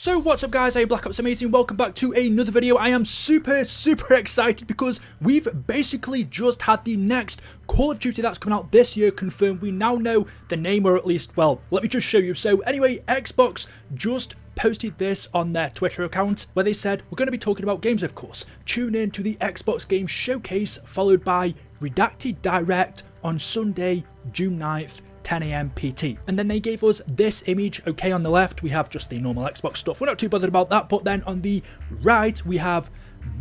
So what's up guys, I'm Black Ops Amazing, welcome back to another video. I am super excited because we've basically just had the next Call of Duty that's coming out this year confirmed. We now know the name, or at least, well, let me just show you. So anyway, Xbox just posted this on their Twitter account where they said, we're going to be talking about games of course. Tune in to the Xbox Game Showcase followed by Redacted Direct on Sunday, June 9th. 10 AM PT. And then they gave us this image. Okay, on the left we have just the normal Xbox stuff, we're not too bothered about that, but then on the right we have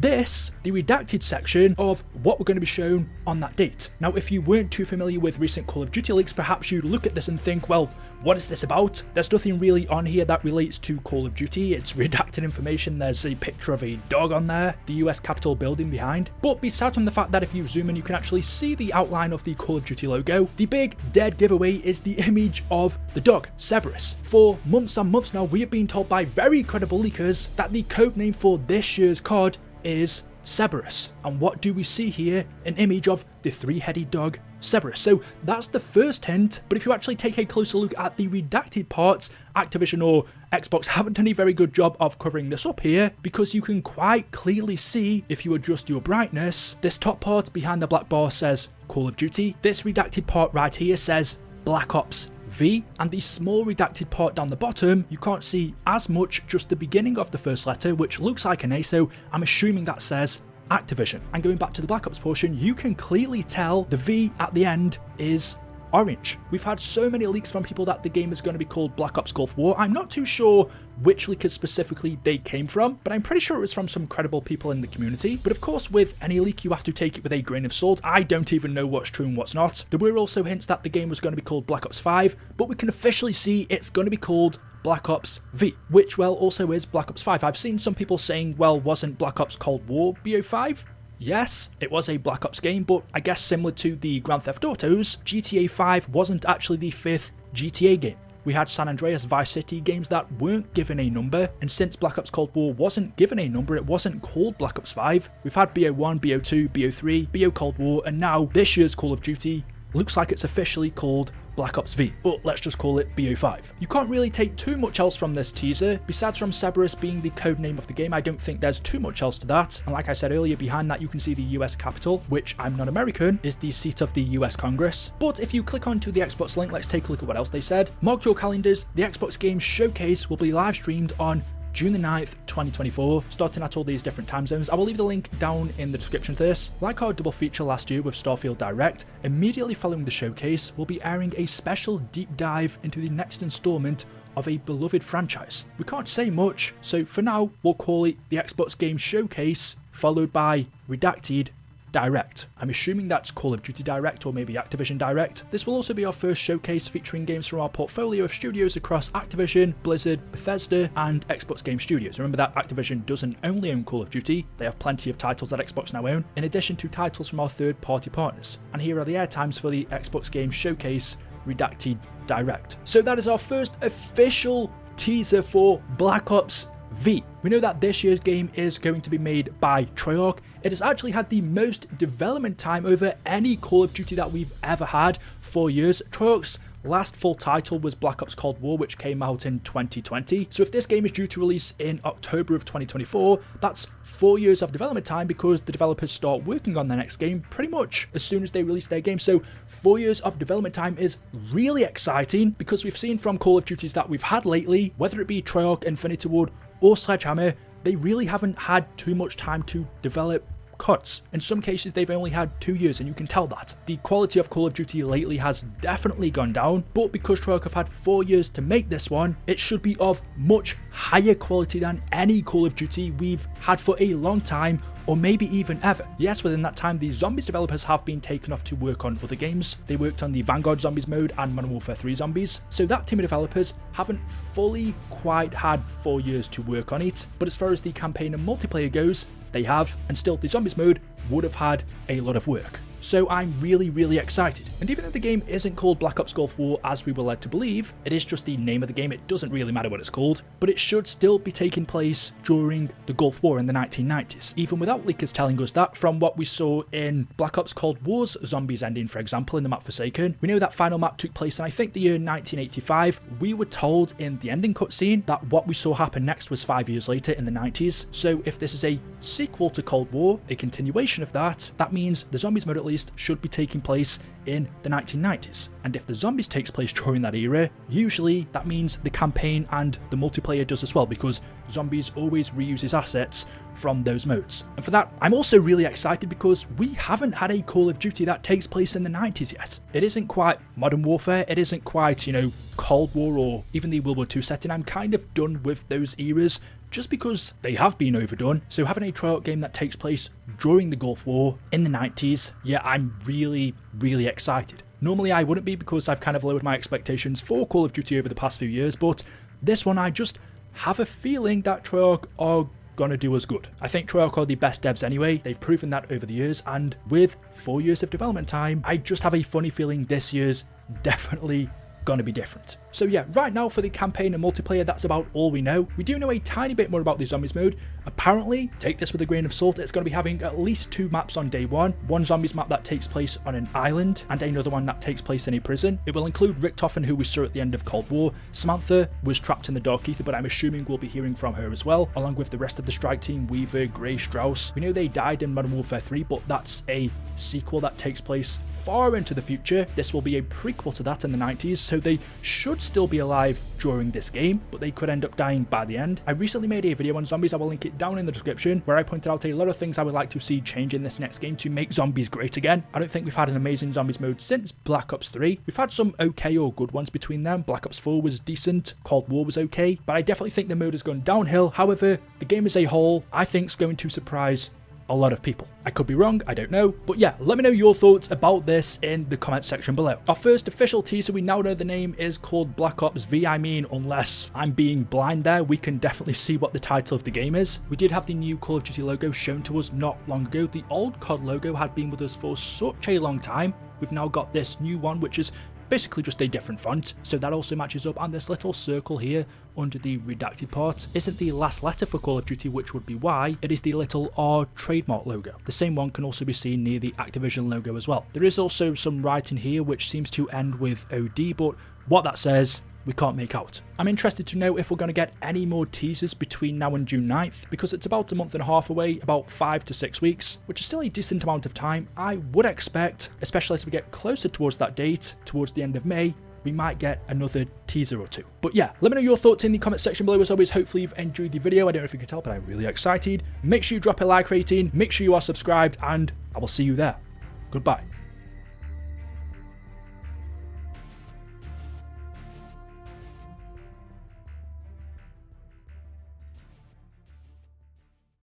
this, the redacted section of what we're going to be shown on that date. Now if you weren't too familiar with recent Call of Duty leaks, perhaps you'd look at this and think, well, what is this about? There's nothing really on here that relates to Call of Duty. It's redacted information. There's a picture of a dog on there, the US Capitol building behind. But besides from the fact that if you zoom in, you can actually see the outline of the Call of Duty logo, the big dead giveaway is the image of the dog, Cerberus. For months and months now, we have been told by very credible leakers that the code name for this year's COD is Cerberus. And what do we see here? An image of the three-headed dog, Cerberus. So that's the first hint, but if you actually take a closer look at the redacted parts, Activision or Xbox haven't done a very good job of covering this up here, because you can quite clearly see, if you adjust your brightness, this top part behind the black bar says Call of Duty, this redacted part right here says Black Ops V, and the small redacted part down the bottom, you can't see as much, just the beginning of the first letter, which looks like an A, so I'm assuming that says Activision. And going back to the Black Ops portion, you can clearly tell the V at the end is orange. We've had so many leaks from people that the game is going to be called Black Ops Gulf War. I'm not too sure which leakers specifically they came from, but I'm pretty sure it was from some credible people in the community. But of course, with any leak, you have to take it with a grain of salt. I don't even know what's true and what's not. There were also hints that the game was going to be called Black Ops 5, but we can officially see it's going to be called Black Ops V, which, well, also is Black Ops 5. I've seen some people saying, well, wasn't Black Ops Cold War BO5? Yes, it was a Black Ops game, but I guess similar to the Grand Theft Autos, GTA 5 wasn't actually the 5th GTA game. We had San Andreas, Vice City games that weren't given a number, and since Black Ops Cold War wasn't given a number, it wasn't called Black Ops 5. We've had BO1, BO2, BO3, BO Cold War, and now this year's Call of Duty looks like it's officially called Black Ops V, but let's just call it BO5. You can't really take too much else from this teaser. Besides from Cerberus being the code name of the game, I don't think there's too much else to that. And like I said earlier, behind that you can see the US Capitol, which, I'm not American, is the seat of the US Congress. But if you click onto the Xbox link, let's take a look at what else they said. Mark your calendars, the Xbox Game Showcase will be live streamed on June the 9th, 2024, starting at all these different time zones. I will leave the link down in the description for this. Like our double feature last year with Starfield Direct, immediately following the showcase, we'll be airing a special deep dive into the next installment of a beloved franchise. We can't say much, so for now, we'll call it the Xbox Game Showcase, followed by Redacted Direct. I'm assuming that's Call of Duty Direct or maybe Activision Direct. This will also be our first showcase featuring games from our portfolio of studios across Activision, Blizzard, Bethesda, and Xbox Game Studios. Remember that Activision doesn't only own Call of Duty, they have plenty of titles that Xbox now own, in addition to titles from our third-party partners. And here are the air times for the Xbox Game Showcase Redacted Direct. So that is our first official teaser for Black Ops V. We know that this year's game is going to be made by Treyarch. It has actually had the most development time over any Call of Duty that we've ever had, 4 years. Treyarch's last full title was Black Ops Cold War, which came out in 2020. So if this game is due to release in October of 2024, that's 4 years of development time, because the developers start working on their next game pretty much as soon as they release their game. So 4 years of development time is really exciting, because we've seen from Call of Duties that we've had lately, whether it be Treyarch, Infinity Ward, or Sledgehammer, they really haven't had too much time to develop cuts. In some cases they've only had 2 years, and you can tell that. The quality of Call of Duty lately has definitely gone down, but because Treyarch have had 4 years to make this one, it should be of much higher quality than any Call of Duty we've had for a long time, or maybe even ever. Yes, within that time, the Zombies developers have been taken off to work on other games. They worked on the Vanguard Zombies mode and Modern Warfare 3 Zombies, so that team of developers haven't fully quite had 4 years to work on it. But as far as the campaign and multiplayer goes, they have, and still the Zombies mode would have had a lot of work. So I'm really excited. And even though the game isn't called Black Ops Gulf War as we were led to believe, it is just the name of the game, it doesn't really matter what it's called, but it should still be taking place during the Gulf War in the 1990s, even without leakers telling us that. From what we saw in Black Ops Cold War's Zombies ending, for example, in the map Forsaken, we know that final map took place in I think the year 1985. We were told in the ending cutscene that what we saw happen next was 5 years later in the 90s. So if this is a sequel to Cold War, a continuation of that, that means the Zombies mode at least should be taking place in the 1990s. And if the Zombies takes place during that era, usually that means the campaign and the multiplayer does as well, because Zombies always reuses assets from those modes. And for that, I'm also really excited because we haven't had a Call of Duty that takes place in the 90s yet. It isn't quite Modern Warfare, it isn't quite, Cold War or even the World War II setting. I'm kind of done with those eras just because they have been overdone. So having a Treyarch game that takes place during the Gulf War in the 90s, yeah, I'm really excited. Normally I wouldn't be because I've kind of lowered my expectations for Call of Duty over the past few years, but this one I just have a feeling that Treyarch are gonna do us good. I think Treyarch are the best devs anyway, they've proven that over the years, and with 4 years of development time, I just have a funny feeling this year's definitely gonna be different. So yeah, right now for the campaign and multiplayer, that's about all we know. We do know a tiny bit more about the Zombies mode. Apparently, take this with a grain of salt, it's going to be having at least 2 maps on day one Zombies map that takes place on an island, and another one that takes place in a prison. It will include Richtofen, who we saw at the end of Cold War. Samantha was trapped in the Dark Ether, but I'm assuming we'll be hearing from her as well, along with the rest of the strike team, Weaver, Grey, Strauss. We know they died in Modern Warfare 3, but that's a sequel that takes place far into the future. This will be a prequel to that in the 90s, so they should still be alive during this game, but they could end up dying by the end. I recently made a video on Zombies, I will link it down in the description, where I pointed out a lot of things I would like to see change in this next game to make Zombies great again. I don't think we've had an amazing Zombies mode since Black Ops 3. We've had some okay or good ones between them. Black Ops 4 was decent, Cold War was okay, but I definitely think the mode has gone downhill. However, the game as a whole, I think is going to surprise a lot of people. I could be wrong, I don't know, but yeah, let me know your thoughts about this in the comment section below. Our first official teaser, we now know the name is called Black Ops V. I mean, unless I'm being blind there, we can definitely see what the title of the game is. We did have the new Call of Duty logo shown to us not long ago. The old COD logo had been with us for such a long time. We've now got this new one, which is basically just a different font, so that also matches up. And this little circle here under the redacted part isn't the last letter for Call of Duty, which would be Y. It is the little R trademark logo. The same one can also be seen near the Activision logo as well. There is also some writing here which seems to end with OD, but what that says, we can't make out. I'm interested to know if we're going to get any more teasers between now and June 9th, because it's about a month and a half away, about 5 to 6 weeks, which is still a decent amount of time. I would expect, especially as we get closer towards that date, towards the end of May, we might get another teaser or 2. But yeah, let me know your thoughts in the comment section below. As always, hopefully you've enjoyed the video. I don't know if you can tell, but I'm really excited. Make sure you drop a like rating, make sure you are subscribed, and I will see you there. Goodbye.